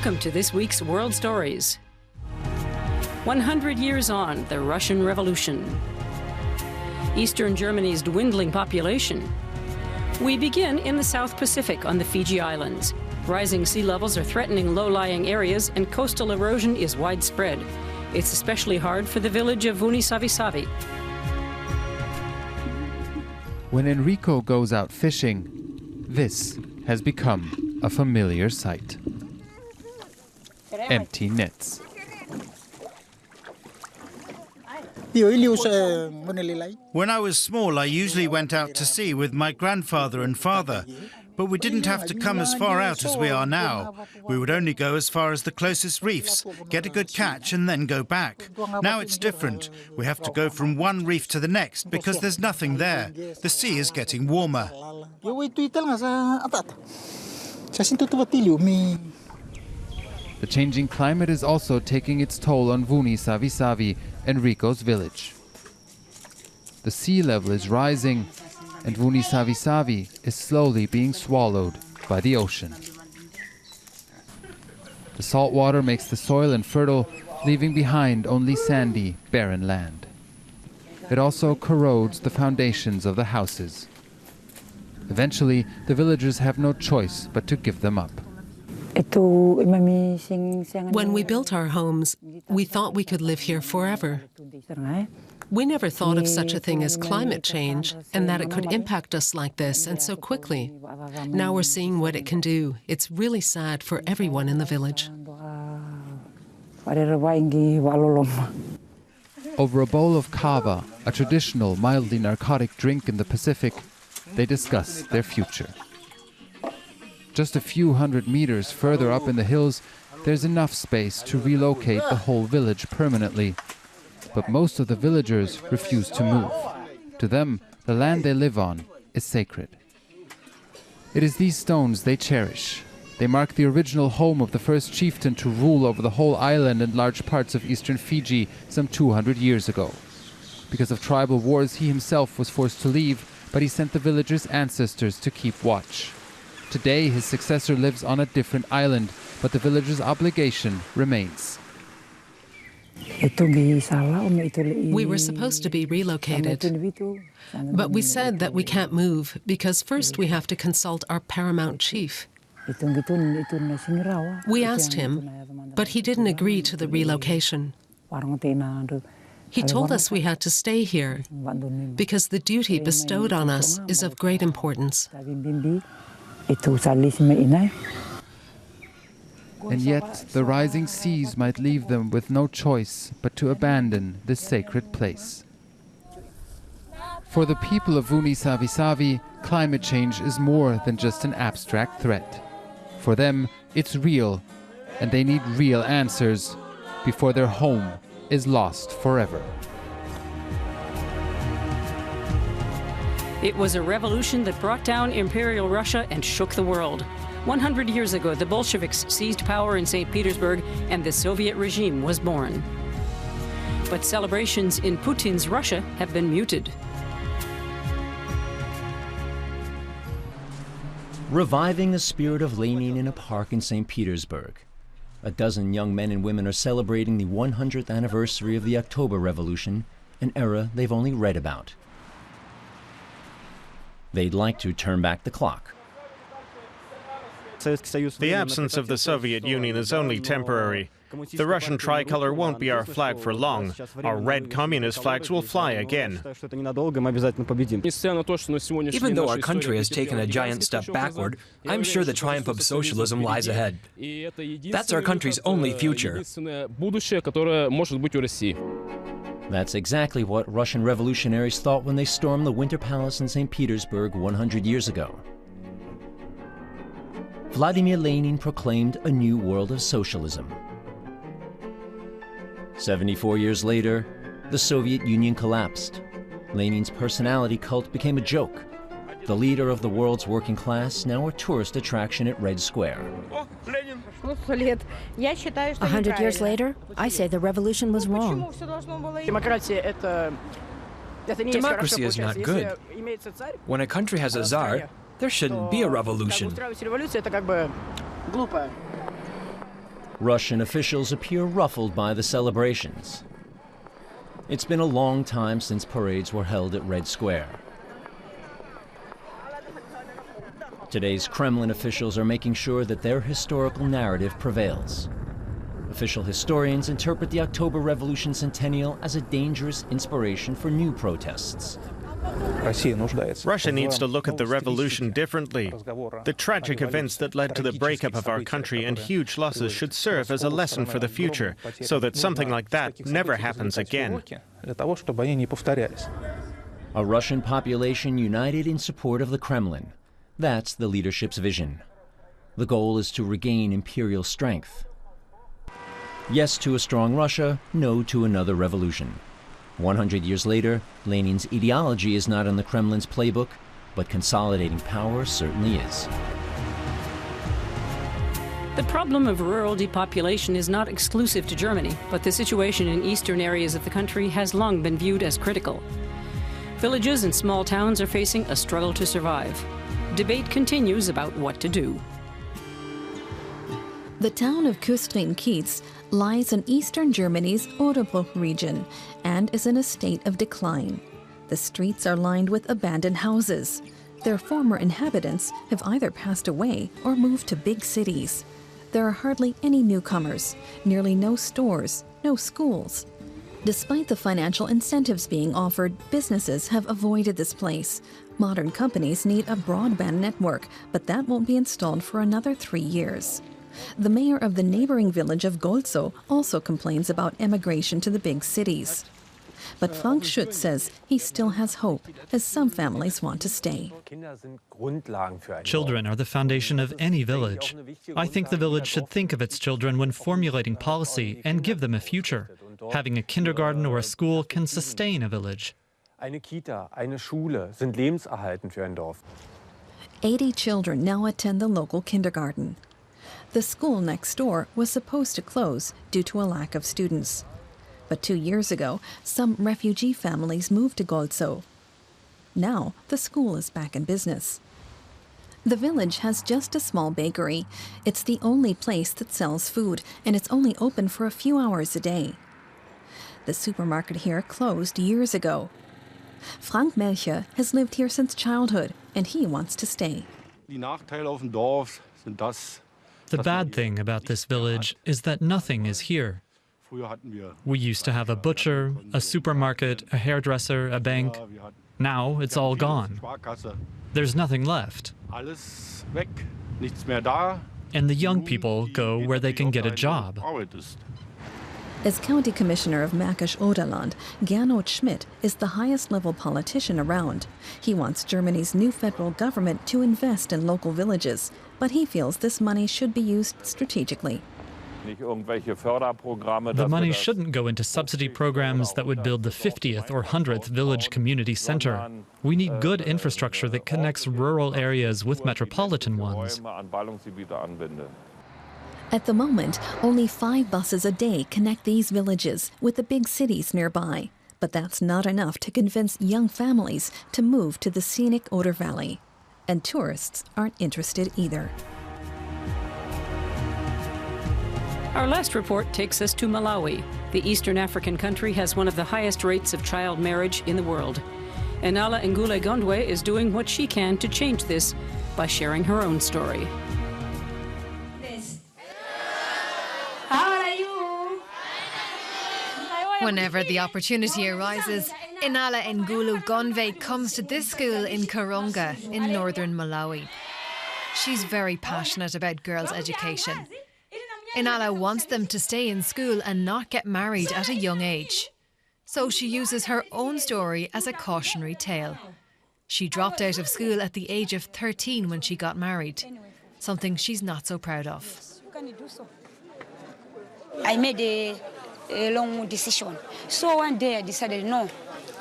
Welcome to this week's World Stories. 100 years on, the Russian Revolution. Eastern Germany's dwindling population. We begin in the South Pacific on the Fiji Islands. Rising sea levels are threatening low-lying areas and coastal erosion is widespread. It's especially hard for the village of Vuunisavisavi. When Enrico goes out fishing, this has become a familiar sight. Empty nets. When I was small, I usually went out to sea with my grandfather and father, but we didn't have to come as far out as we are now. We would only go as far as the closest reefs, get a good catch and then go back. Now it's different. We have to go from one reef to the next because there's nothing there. The sea is getting warmer. The changing climate is also taking its toll on Vuunisavisavi, Enrico's village. The sea level is rising, and Vuunisavisavi is slowly being swallowed by the ocean. The salt water makes the soil infertile, leaving behind only sandy, barren land. It also corrodes the foundations of the houses. Eventually, the villagers have no choice but to give them up. When we built our homes, we thought we could live here forever. We never thought of such a thing as climate change and that it could impact us like this and so quickly. Now we're seeing what it can do. It's really sad for everyone in the village. Over a bowl of kava, a traditional, mildly narcotic drink in the Pacific, they discuss their future. Just a few hundred meters further up in the hills, there's enough space to relocate the whole village permanently. But most of the villagers refuse to move. To them, the land they live on is sacred. It is these stones they cherish. They mark the original home of the first chieftain to rule over the whole island and large parts of eastern Fiji some 200 years ago. Because of tribal wars, he himself was forced to leave, but he sent the villagers' ancestors to keep watch. Today, his successor lives on a different island, but the villagers' obligation remains. We were supposed to be relocated, but we said that we can't move because first we have to consult our paramount chief. We asked him, but he didn't agree to the relocation. He told us we had to stay here because the duty bestowed on us is of great importance. And yet, the rising seas might leave them with no choice but to abandon this sacred place. For the people of Vuunisavisavi, climate change is more than just an abstract threat. For them, it's real, and they need real answers before their home is lost forever. It was a revolution that brought down Imperial Russia and shook the world. 100 years ago, the Bolsheviks seized power in St. Petersburg and the Soviet regime was born. But celebrations in Putin's Russia have been muted. Reviving the spirit of Lenin in a park in St. Petersburg. A dozen young men and women are celebrating the 100th anniversary of the October Revolution, an era they've only read about. They'd like to turn back the clock. The absence of the Soviet Union is only temporary. The Russian tricolor won't be our flag for long. Our red communist flags will fly again. Even though our country has taken a giant step backward, I'm sure the triumph of socialism lies ahead. That's our country's only future. That's exactly what Russian revolutionaries thought when they stormed the Winter Palace in St. Petersburg 100 years ago. Vladimir Lenin proclaimed a new world of socialism. 74 years later, the Soviet Union collapsed. Lenin's personality cult became a joke. The leader of the world's working class, now a tourist attraction at Red Square. 100 years later, I say the revolution was wrong. Democracy is not good. When a country has a czar, there shouldn't be a revolution. Russian officials appear ruffled by the celebrations. It's been a long time since parades were held at Red Square. Today's Kremlin officials are making sure that their historical narrative prevails. Official historians interpret the October Revolution centennial as a dangerous inspiration for new protests. Russia needs to look at the revolution differently. The tragic events that led to the breakup of our country and huge losses should serve as a lesson for the future, so that something like that never happens again. A Russian population united in support of the Kremlin. That's the leadership's vision. The goal is to regain imperial strength. Yes to a strong Russia, no to another revolution. 100 years later, Lenin's ideology is not in the Kremlin's playbook, but consolidating power certainly is. The problem of rural depopulation is not exclusive to Germany, but the situation in eastern areas of the country has long been viewed as critical. Villages and small towns are facing a struggle to survive. Debate continues about what to do. The town of Küstrin-Kiez lies in eastern Germany's Oderbruch region and is in a state of decline. The streets are lined with abandoned houses. Their former inhabitants have either passed away or moved to big cities. There are hardly any newcomers, nearly no stores, no schools. Despite the financial incentives being offered, businesses have avoided this place. Modern companies need a broadband network, but that won't be installed for another 3 years. The mayor of the neighboring village of Golzow also complains about emigration to the big cities. But Frank Schütz says he still has hope, as some families want to stay. Children are the foundation of any village. I think the village should think of its children when formulating policy and give them a future. Having a kindergarten or a school can sustain a village. 80 children now attend the local kindergarten. The school next door was supposed to close due to a lack of students. But 2 years ago, some refugee families moved to Golzow. Now, the school is back in business. The village has just a small bakery. It's the only place that sells food, and it's only open for a few hours a day. The supermarket here closed years ago. Frank Melcher has lived here since childhood, and he wants to stay. The bad thing about this village is that nothing is here. We used to have a butcher, a supermarket, a hairdresser, a bank. Now it's all gone. There's nothing left. And the young people go where they can get a job. As County Commissioner of Märkisch-Oderland, Gernot Schmidt is the highest-level politician around. He wants Germany's new federal government to invest in local villages, but he feels this money should be used strategically. The money shouldn't go into subsidy programs that would build the 50th or 100th village community center. We need good infrastructure that connects rural areas with metropolitan ones. At the moment, only 5 buses a day connect these villages with the big cities nearby. But that's not enough to convince young families to move to the scenic Oder Valley. And tourists aren't interested either. Our last report takes us to Malawi. The Eastern African country has one of the highest rates of child marriage in the world. Enala Ngule Gondwe is doing what she can to change this by sharing her own story. Whenever the opportunity arises, Enala Ngule Gondwe comes to this school in Karonga in northern Malawi. She's very passionate about girls' education. Enala wants them to stay in school and not get married at a young age. So she uses her own story as a cautionary tale. She dropped out of school at the age of 13 when she got married, something she's not so proud of. I made a long decision. So one day I decided, no,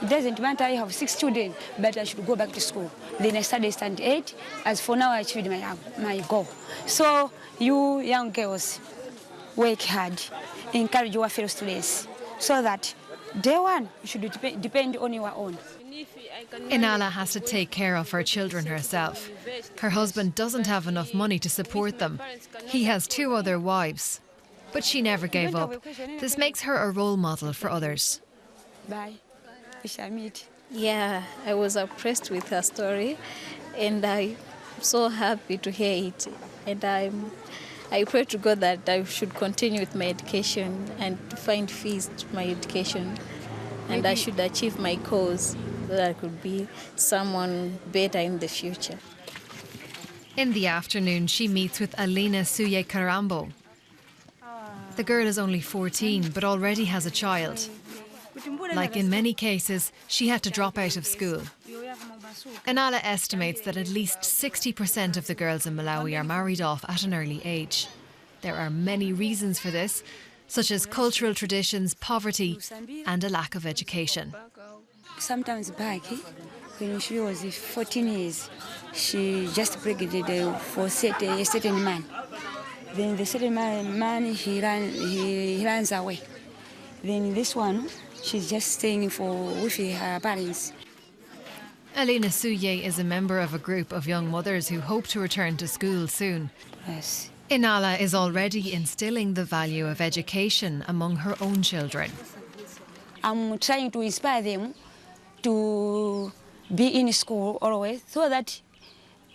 it doesn't matter, I have 6 children, but I should go back to school. Then I started standard 8. As for now, I achieved my goal. So you young girls, work hard, encourage your fellow students, so that day one, you should depend on your own. Enala has to take care of her children herself. Her husband doesn't have enough money to support them. He has 2 other wives. But she never gave up. This makes her a role model for others. Bye. We shall meet. Yeah, I was impressed with her story, and I'm so happy to hear it. And I pray to God that I should continue with my education and find fees to my education, and I should achieve my cause so that I could be someone better in the future. In the afternoon, she meets with Alina Suye Karambo. The girl is only 14, but already has a child. Like in many cases, she had to drop out of school. Inala estimates that at least 60% of the girls in Malawi are married off at an early age. There are many reasons for this, such as cultural traditions, poverty, and a lack of education. Sometimes back, when she was 14 years, she just pregnant for a certain man. Then the certain man he runs away. Then this one, she's just staying with her parents. Alina Suye is a member of a group of young mothers who hope to return to school soon. Yes. Inala is already instilling the value of education among her own children. I'm trying to inspire them to be in school always, so that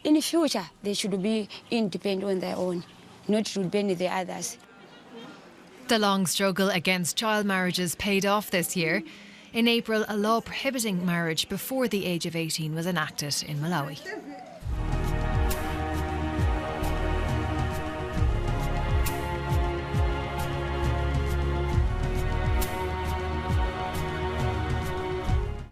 in the future they should be independent on their own, not to depend on the others. The long struggle against child marriages paid off this year. In April, a law prohibiting marriage before the age of 18 was enacted in Malawi.